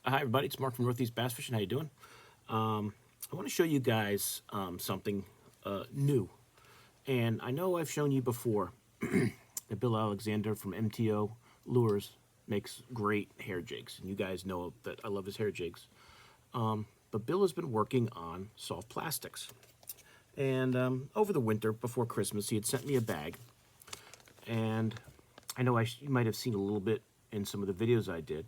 Hi everybody, it's Mark from Northeast Bass Fishing. How you doing? I want to show you guys something new. And I know I've shown you before that Bill Alexander from MTO Lures makes great hair jigs. And you guys know that I love his hair jigs. But Bill has been working on soft plastics. And over the winter, before Christmas, he had sent me a bag. And I know you might have seen a little bit in some of the videos I did.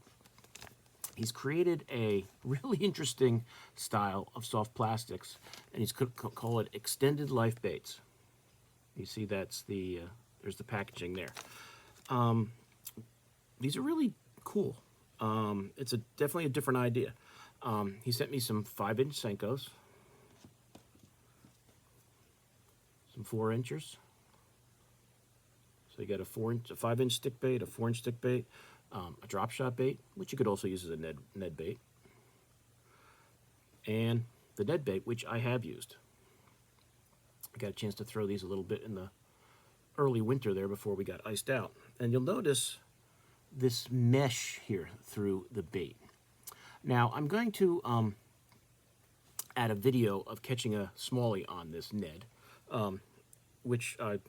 He's created a really interesting style of soft plastics, and he's call it extended life baits. You see, that's there's the packaging there. These are really cool. It's definitely a different idea. He sent me some 5-inch Senkos, some 4-inchers. So you got a 5-inch stick bait, a 4-inch stick bait, a drop shot bait, which you could also use as a Ned bait, and the Ned bait, which I have used. I got a chance to throw these a little bit in the early winter there before we got iced out. And you'll notice this mesh here through the bait. Now, I'm going to add a video of catching a smallie on this Ned, which I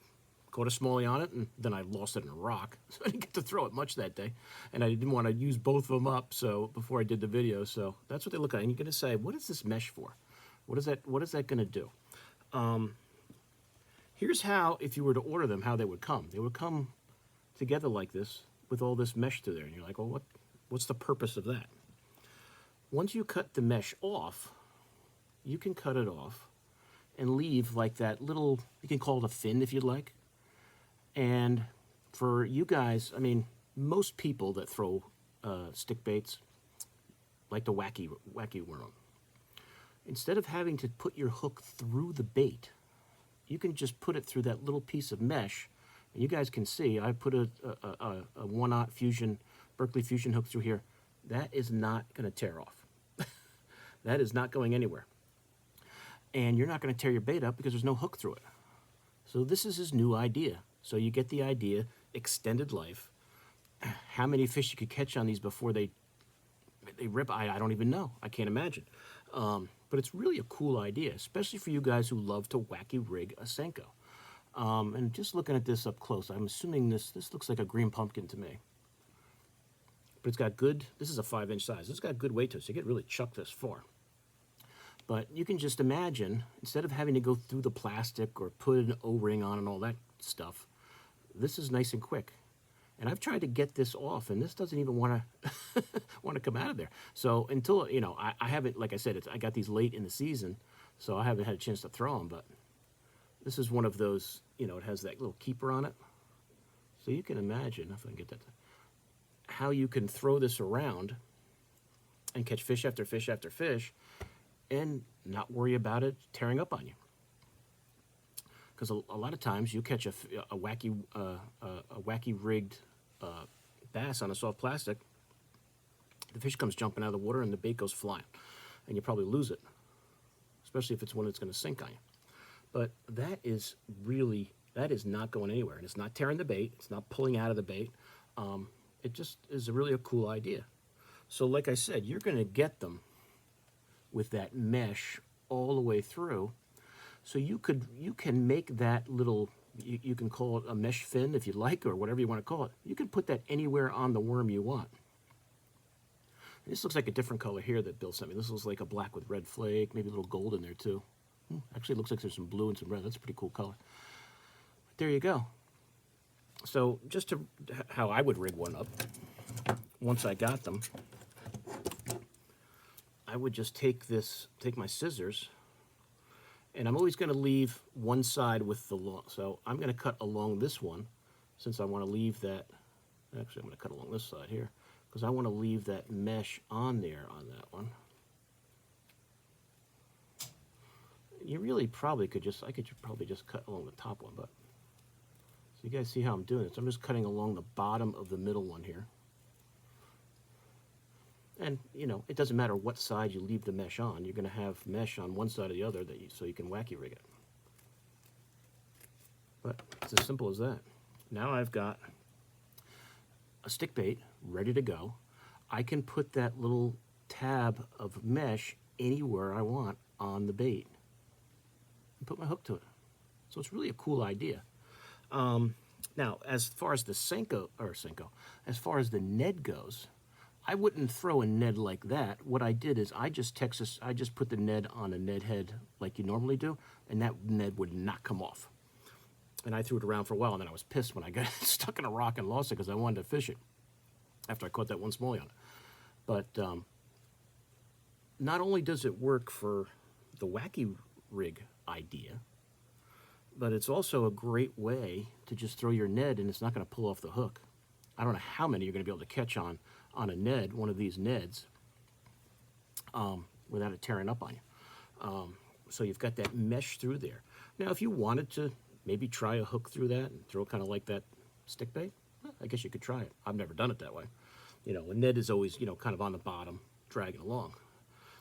caught a smallie on it, and then I lost it in a rock, so I didn't get to throw it much that day, and I didn't want to use both of them up so before I did the video. So that's what they look like, and you're going to say, what is this mesh for? What is that going to do? Here's how, if you were to order them, how they would come. They would come together like this with all this mesh through there, and you're like, well, what's the purpose of that? Once you cut the mesh off, you can cut it off and leave like that little, you can call it a fin if you'd like. And for you guys, I mean, most people that throw stick baits like the wacky worm. Instead of having to put your hook through the bait, you can just put it through that little piece of mesh. And you guys can see, I put a 1/0 Fusion, Berkeley Fusion hook through here. That is not going to tear off. That is not going anywhere. And you're not going to tear your bait up because there's no hook through it. So this is his new idea. So you get the idea, extended life. How many fish you could catch on these before they rip, I don't even know. I can't imagine. But it's really a cool idea, especially for you guys who love to wacky rig a Senko. And just looking at this up close, I'm assuming this looks like a green pumpkin to me. But it's got good, this is a 5-inch size. It's got good weight to it, so you get really chucked this far. But you can just imagine, instead of having to go through the plastic or put an O-ring on and all that stuff, this is nice and quick. And I've tried to get this off, and this doesn't even want to come out of there. So until, you know, I haven't, like I said, I got these late in the season, so I haven't had a chance to throw them. But this is one of those, you know, it has that little keeper on it. So you can imagine, if I can get that, how you can throw this around and catch fish after fish after fish and not worry about it tearing up on you. Because a lot of times you catch a wacky rigged bass on a soft plastic, the fish comes jumping out of the water and the bait goes flying, and you probably lose it, especially if it's one that's going to sink on you. But that is not going anywhere, and it's not tearing the bait, it's not pulling out of the bait. It just is really a cool idea. So like I said, you're going to get them with that mesh all the way through. So you can make that little, you can call it a mesh fin if you like, or whatever you want to call it. You can put that anywhere on the worm you want. And this looks like a different color here that Bill sent me. This looks like a black with red flake, maybe a little gold in there too. Actually, it looks like there's some blue and some red. That's a pretty cool color. But there you go. So just to how I would rig one up, once I got them, I would just take my scissors, and I'm always going to leave one side with the long. So I'm going to cut along this one, since I want to leave that. Actually, I'm going to cut along this side here, because I want to leave that mesh on there on that one. You really probably could I could probably just cut along the top one, but so you guys see how I'm doing it. So I'm just cutting along the bottom of the middle one here. And, you know, it doesn't matter what side you leave the mesh on. You're going to have mesh on one side or the other so you can wacky rig it. But it's as simple as that. Now I've got a stick bait ready to go. I can put that little tab of mesh anywhere I want on the bait and put my hook to it. So it's really a cool idea. Now, as far as the as far as the Ned goes, I wouldn't throw a Ned like that. What I did is I just put the Ned on a Ned head like you normally do, and that Ned would not come off. And I threw it around for a while, and then I was pissed when I got stuck in a rock and lost it because I wanted to fish it after I caught that one smallie on it. But not only does it work for the wacky rig idea, but it's also a great way to just throw your Ned and it's not going to pull off the hook. I don't know how many you're going to be able to catch on a Ned, one of these Neds, without it tearing up on you. So you've got that mesh through there. Now, if you wanted to maybe try a hook through that and throw kind of like that stick bait, I guess you could try it. I've never done it that way. You know, a Ned is always, you know, kind of on the bottom, dragging along.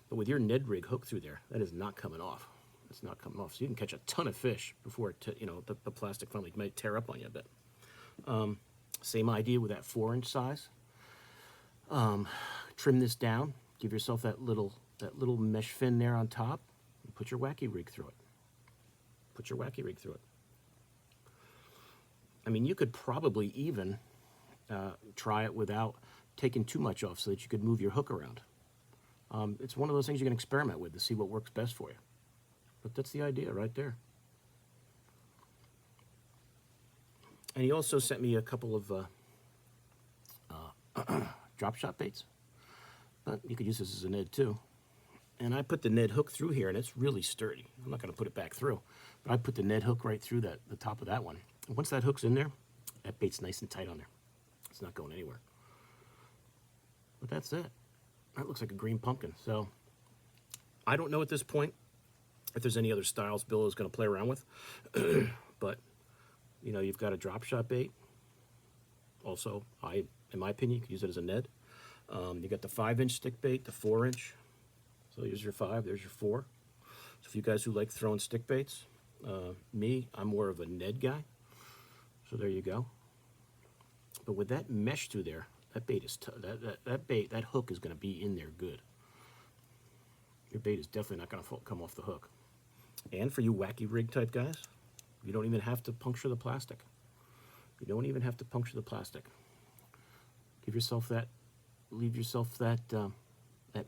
But with your Ned rig hook through there, that is not coming off. It's not coming off. So you can catch a ton of fish before it, you know, the plastic finally might tear up on you a bit. Same idea with that 4-inch size. Trim this down. Give yourself that little mesh fin there on top. And put your wacky rig through it. Put your wacky rig through it. I mean, you could probably even try it without taking too much off so that you could move your hook around. It's one of those things you can experiment with to see what works best for you. But that's the idea right there. And he also sent me a couple of drop shot baits. But you could use this as a Ned too. And I put the Ned hook through here, and it's really sturdy. I'm not going to put it back through. But I put the Ned hook right through the top of that one. And once that hook's in there, that bait's nice and tight on there. It's not going anywhere. But that's it. That looks like a green pumpkin. So I don't know at this point if there's any other styles Bill is going to play around with. But, you know, you've got a drop shot bait. Also, in my opinion, you could use it as a Ned. You got the 5-inch stick bait, the 4-inch. So here's your 5, there's your 4. So for you guys who like throwing stick baits, I'm more of a Ned guy. So there you go. But with that mesh through there, that bait is that hook is going to be in there good. Your bait is definitely not going to come off the hook. And for you wacky rig type guys, you don't even have to puncture the plastic. You don't even have to puncture the plastic. Leave yourself that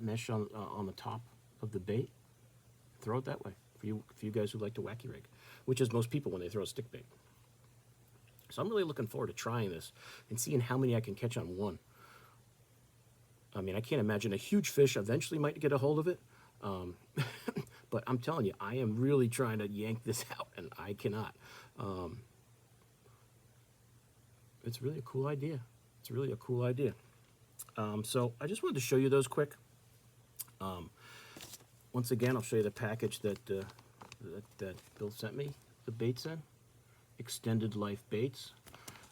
mesh on the top of the bait. Throw it that way for you guys who like to wacky rig, which is most people when they throw a stick bait. So I'm really looking forward to trying this and seeing how many I can catch on one. I mean, I can't imagine a huge fish eventually might get a hold of it. But I'm telling you, I am really trying to yank this out, and I cannot. It's really a cool idea. It's really a cool idea. So I just wanted to show you those quick. Once again, I'll show you the package that Bill sent me, the baits in. Extended life baits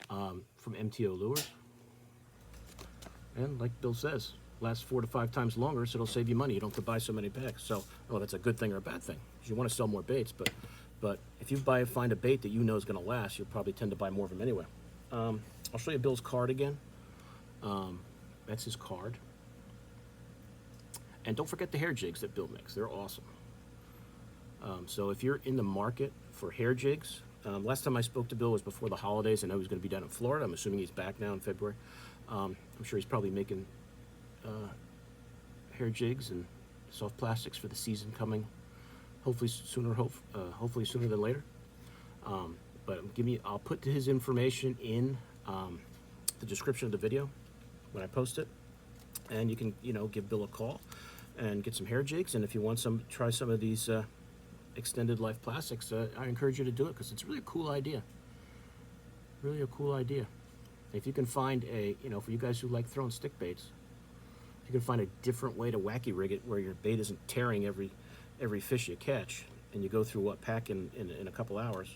from MTO Lures. And like Bill says, lasts 4 to 5 times longer, so it'll save you money. You don't have to buy so many packs. So, well, that's a good thing or a bad thing, because you want to sell more baits. But if you find a bait that you know is going to last, you'll probably tend to buy more of them anyway. I'll show you Bill's card again. That's his card. And don't forget the hair jigs that Bill makes. They're awesome. So if you're in the market for hair jigs, last time I spoke to Bill was before the holidays. I know he was going to be down in Florida. I'm assuming he's back now in February. I'm sure he's probably making hair jigs and soft plastics for the season coming. Hopefully sooner than later. But I'll put his information in the description of the video when I post it, and you can give Bill a call and get some hair jigs. And if you want try some of these extended life plastics, I encourage you to do it, because it's really a cool idea. Really a cool idea. If you can find for you guys who like throwing stick baits, if you can find a different way to wacky rig it where your bait isn't tearing every fish you catch, and you go through what pack in a couple hours,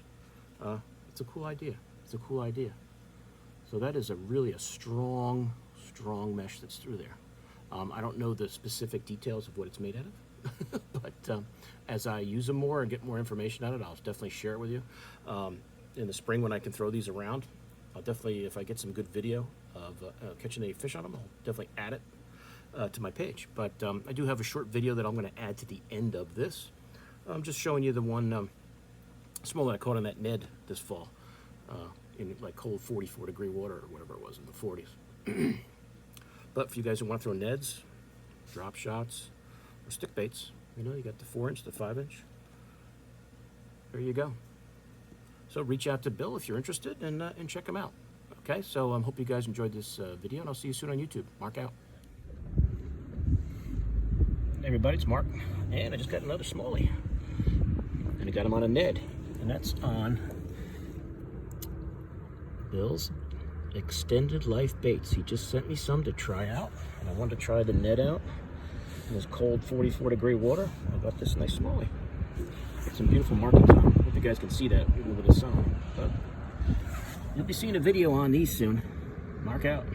it's a cool idea. It's a cool idea. So that is really a strong mesh that's through there. I don't know the specific details of what it's made out of, but as I use them more and get more information on it, I'll definitely share it with you. In the spring when I can throw these around, I'll definitely, if I get some good video of catching any fish on them, I'll definitely add it to my page. But I do have a short video that I'm going to add to the end of this. I'm just showing you the one small that I caught on that Ned this fall in like cold 44-degree water or whatever it was in the 40s. But for you guys who want to throw Neds, drop shots, or stick baits, you know, you got the 4-inch, the 5-inch. There you go. So reach out to Bill if you're interested and check him out. Okay, so I hope you guys enjoyed this video, and I'll see you soon on YouTube. Mark out. Hey everybody, it's Mark, and I just got another smallie. And I got him on a Ned, and that's on Bill's Extended Life Baits. He just sent me some to try out, and I wanted to try the Ned out in this cold 44-degree water. I got this nice smallie. Some beautiful markings on it. Hope you guys can see that with the sun. But you'll be seeing a video on these soon. Mark out.